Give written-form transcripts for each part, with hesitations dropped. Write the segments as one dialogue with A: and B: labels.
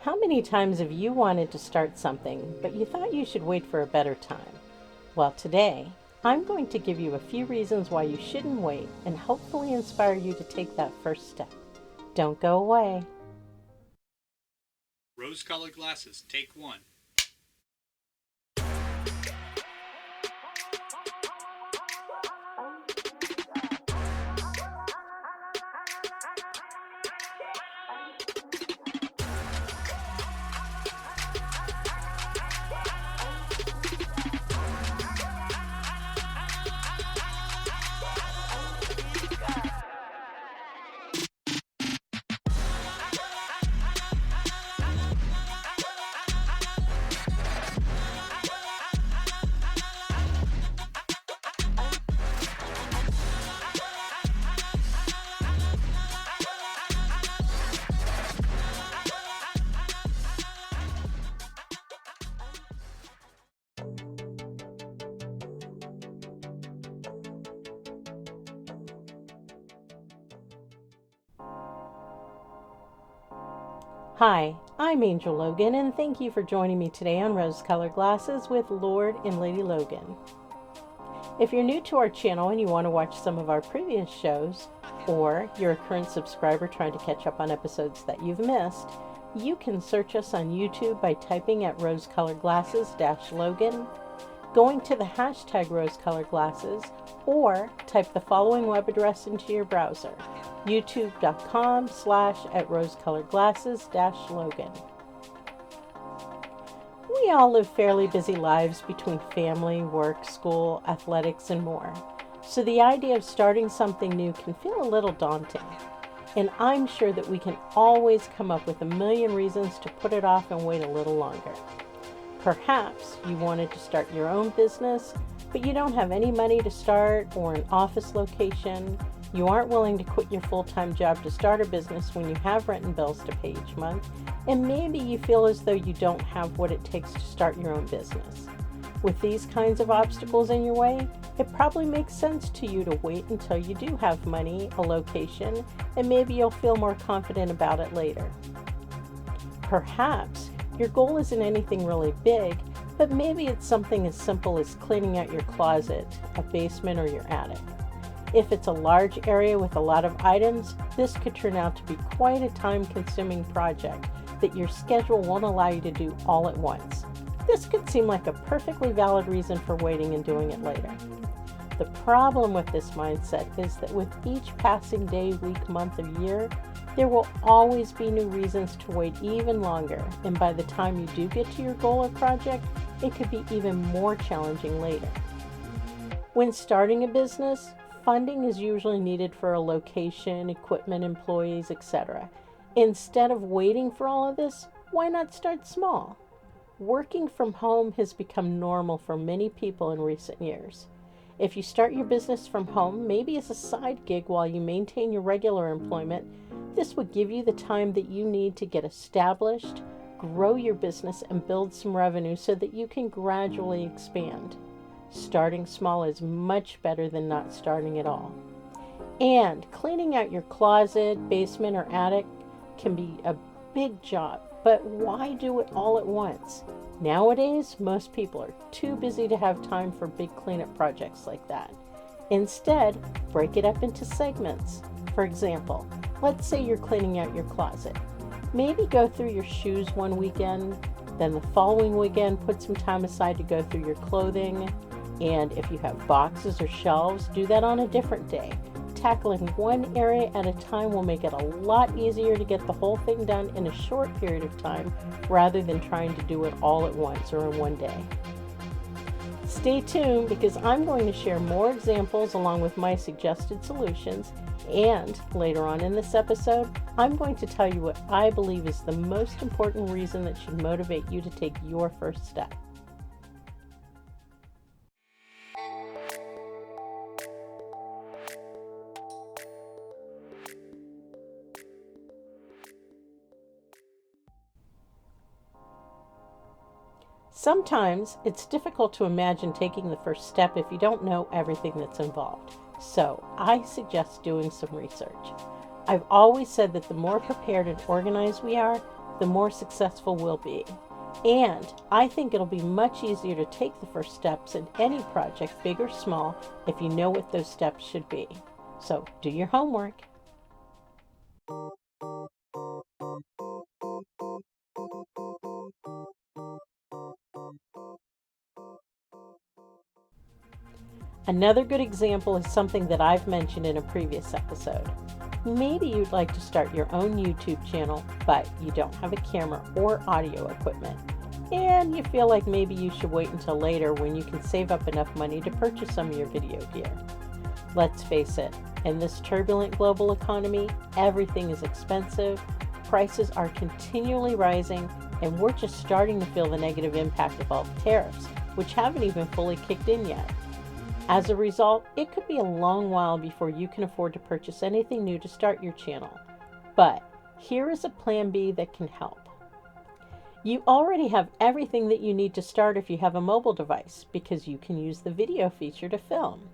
A: How many times have you wanted to start something, but you thought you should wait for a better time? Well, today, I'm going to give you a few reasons why you shouldn't wait and hopefully inspire you to take that first step. Don't go away.
B: Rose-colored glasses, take one.
A: Hi, I'm Angel Logan, and thank you for joining me today on Rose-Colored Glasses with Lord and Lady Logan. If you're new to our channel and you want to watch some of our previous shows, or you're a current subscriber trying to catch up on episodes that you've missed, you can search us on YouTube by typing at Rose-Colored Glasses-Logan, going to the hashtag Rose-Colored Glasses, or type the following web address into your browser, youtube.com/@rosecoloredglasses-Logan. We all live fairly busy lives between family, work, school, athletics, and more. So the idea of starting something new can feel a little daunting. And I'm sure that we can always come up with a million reasons to put it off and wait a little longer. Perhaps you wanted to start your own business, but you don't have any money to start or an office location. You aren't willing to quit your full-time job to start a business when you have rent and bills to pay each month, and maybe you feel as though you don't have what it takes to start your own business. With these kinds of obstacles in your way, it probably makes sense to you to wait until you do have money, a location, and maybe you'll feel more confident about it later. Perhaps your goal isn't anything really big, but maybe it's something as simple as cleaning out your closet, a basement, or your attic. If it's a large area with a lot of items, this could turn out to be quite a time-consuming project that your schedule won't allow you to do all at once. This could seem like a perfectly valid reason for waiting and doing it later. The problem with this mindset is that with each passing day, week, month, or year, there will always be new reasons to wait even longer, and by the time you do get to your goal or project, it could be even more challenging later. When starting a business, funding is usually needed for a location, equipment, employees, etc. Instead of waiting for all of this, why not start small? Working from home has become normal for many people in recent years. If you start your business from home, maybe as a side gig while you maintain your regular employment, this would give you the time that you need to get established, grow your business, and build some revenue so that you can gradually expand. Starting small is much better than not starting at all. And cleaning out your closet, basement, or attic can be a big job, but why do it all at once? Nowadays, most people are too busy to have time for big cleanup projects like that. Instead, break it up into segments. For example, let's say you're cleaning out your closet. Maybe go through your shoes one weekend, then the following weekend put some time aside to go through your clothing, and if you have boxes or shelves, do that on a different day. Tackling one area at a time will make it a lot easier to get the whole thing done in a short period of time rather than trying to do it all at once or in one day. Stay tuned because I'm going to share more examples along with my suggested solutions, and later on in this episode, I'm going to tell you what I believe is the most important reason that should motivate you to take your first step. Sometimes it's difficult to imagine taking the first step if you don't know everything that's involved. So I suggest doing some research. I've always said that the more prepared and organized we are, the more successful we'll be. And I think it'll be much easier to take the first steps in any project, big or small, if you know what those steps should be. So do your homework. Another good example is something that I've mentioned in a previous episode. Maybe you'd like to start your own YouTube channel, but you don't have a camera or audio equipment, and you feel like maybe you should wait until later when you can save up enough money to purchase some of your video gear. Let's face it, in this turbulent global economy, everything is expensive, prices are continually rising, and we're just starting to feel the negative impact of all the tariffs, which haven't even fully kicked in yet. As a result, it could be a long while before you can afford to purchase anything new to start your channel. But here is a plan B that can help. You already have everything that you need to start if you have a mobile device, because you can use the video feature to film.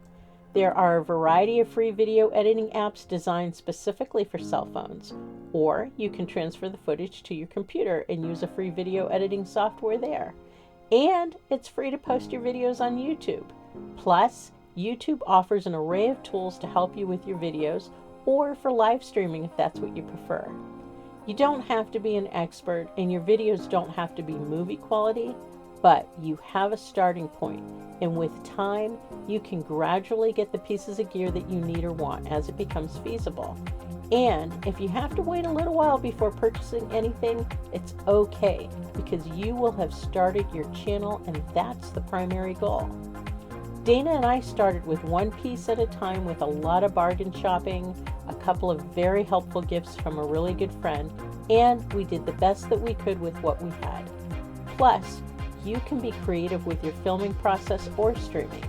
A: There are a variety of free video editing apps designed specifically for cell phones, or you can transfer the footage to your computer and use a free video editing software there. And it's free to post your videos on YouTube. Plus, YouTube offers an array of tools to help you with your videos or for live streaming if that's what you prefer. You don't have to be an expert and your videos don't have to be movie quality, but you have a starting point, and with time, you can gradually get the pieces of gear that you need or want as it becomes feasible. And if you have to wait a little while before purchasing anything, it's okay, because you will have started your channel and that's the primary goal. Dana and I started with one piece at a time with a lot of bargain shopping, a couple of very helpful gifts from a really good friend, and we did the best that we could with what we had. Plus, you can be creative with your filming process or streaming.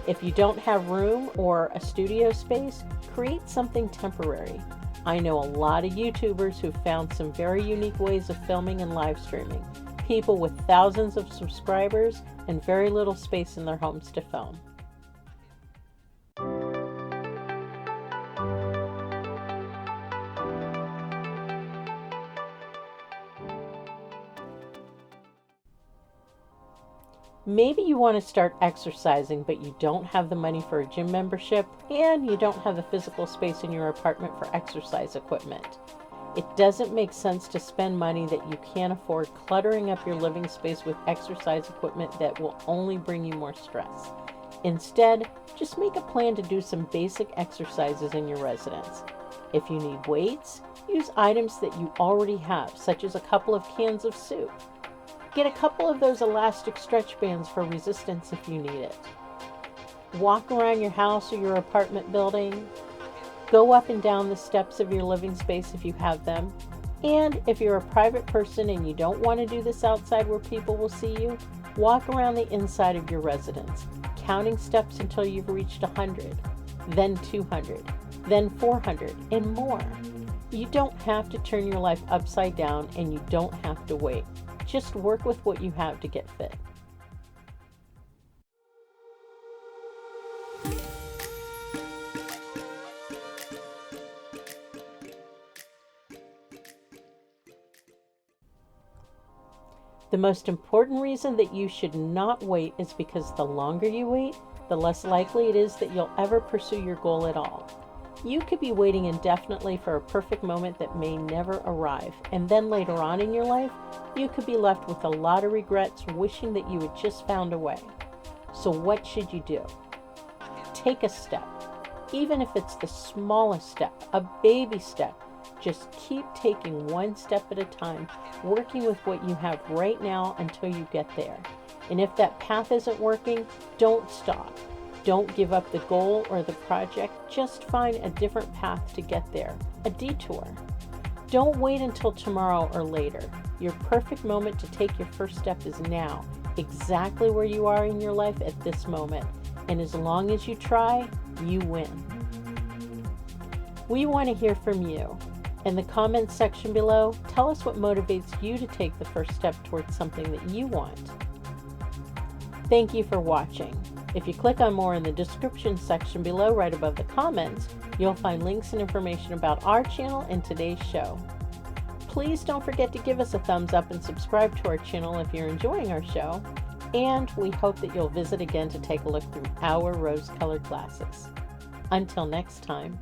A: If you don't have room or a studio space, create something temporary. I know a lot of YouTubers who've found some very unique ways of filming and live streaming. People with thousands of subscribers and very little space in their homes to film. Maybe you want to start exercising, but you don't have the money for a gym membership, and you don't have the physical space in your apartment for exercise equipment. It doesn't make sense to spend money that you can't afford cluttering up your living space with exercise equipment that will only bring you more stress. Instead, just make a plan to do some basic exercises in your residence. If you need weights, use items that you already have, such as a couple of cans of soup. Get a couple of those elastic stretch bands for resistance if you need it. Walk around your house or your apartment building. Go up and down the steps of your living space if you have them. And if you're a private person and you don't want to do this outside where people will see you, walk around the inside of your residence, counting steps until you've reached 100, then 200, then 400, and more. You don't have to turn your life upside down, and you don't have to wait. Just work with what you have to get fit. The most important reason that you should not wait is because the longer you wait, the less likely it is that you'll ever pursue your goal at all. You could be waiting indefinitely for a perfect moment that may never arrive, and then later on in your life, you could be left with a lot of regrets, wishing that you had just found a way. So what should you do? Take a step. Even if it's the smallest step, a baby step, just keep taking one step at a time, working with what you have right now until you get there. And if that path isn't working, don't stop. Don't give up the goal or the project. Just find a different path to get there, a detour. Don't wait until tomorrow or later. Your perfect moment to take your first step is now, exactly where you are in your life at this moment. And as long as you try, you win. We want to hear from you. In the comments section below, tell us what motivates you to take the first step towards something that you want. Thank you for watching. If you click on more in the description section below right above the comments, you'll find links and information about our channel and today's show. Please don't forget to give us a thumbs up and subscribe to our channel if you're enjoying our show. And we hope that you'll visit again to take a look through our rose-colored glasses. Until next time.